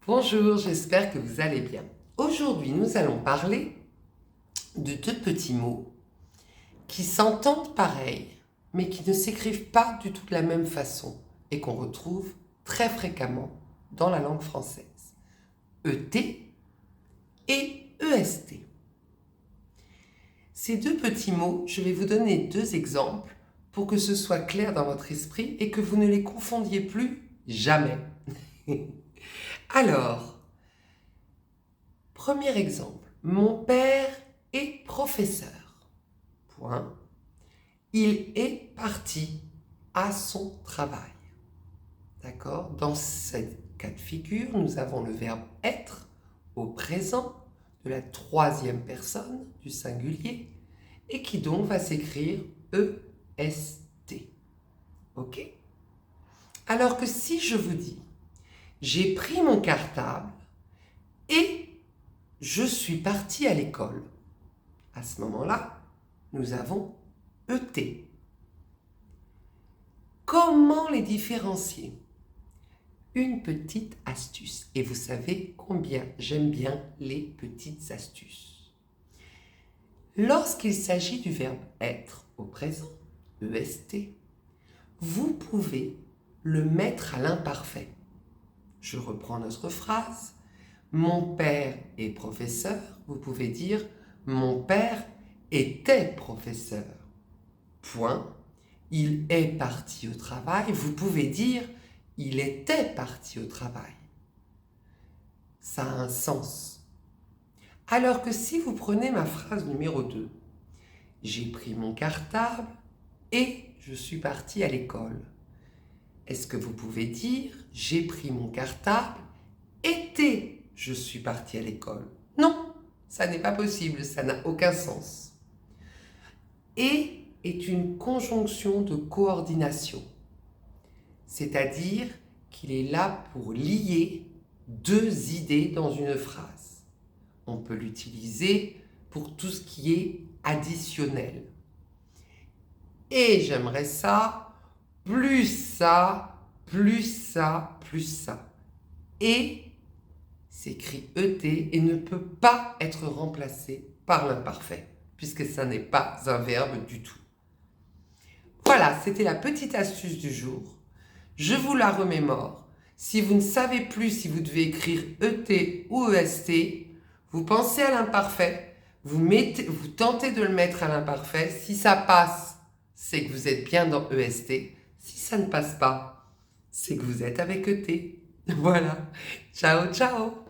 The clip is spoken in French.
Bonjour, j'espère que vous allez bien. Aujourd'hui, nous allons parler de deux petits mots qui s'entendent pareil, mais qui ne s'écrivent pas du tout de la même façon et qu'on retrouve très fréquemment dans la langue française. ET et EST. Ces deux petits mots, je vais vous donner deux exemples pour que ce soit clair dans votre esprit et que vous ne les confondiez plus jamais. Alors, premier exemple, mon père est professeur. Point. Il est parti à son travail. D'accord? Dans ce cas de figure, nous avons le verbe être au présent de la troisième personne du singulier et qui donc va s'écrire EST. Ok? Alors que si je vous dis j'ai pris mon cartable et je suis parti à l'école. À ce moment-là, nous avons ET. Comment les différencier? Une petite astuce. Et vous savez combien j'aime bien les petites astuces. Lorsqu'il s'agit du verbe être au présent, EST, vous pouvez le mettre à l'imparfait. Je reprends notre phrase. Mon père est professeur. Vous pouvez dire mon père était professeur. Point. Il est parti au travail. Vous pouvez dire il était parti au travail. Ça a un sens. Alors que si vous prenez ma phrase numéro 2, j'ai pris mon cartable et je suis parti à l'école. Est-ce que vous pouvez dire j'ai pris mon cartable et je suis parti à l'école? Non, ça n'est pas possible, ça n'a aucun sens. Et est une conjonction de coordination, c'est-à-dire qu'il est là pour lier deux idées dans une phrase. On peut l'utiliser pour tout ce qui est additionnel. Et j'aimerais ça, plus ça, plus ça, plus ça. Et s'écrit ET et ne peut pas être remplacé par l'imparfait, puisque ça n'est pas un verbe du tout. Voilà, c'était la petite astuce du jour. Je vous la remémore. Si vous ne savez plus si vous devez écrire ET ou EST, vous pensez à l'imparfait, vous tentez de le mettre à l'imparfait. Si ça passe, c'est que vous êtes bien dans EST. Si ça ne passe pas, c'est que vous êtes avec ET. Voilà. Ciao, ciao.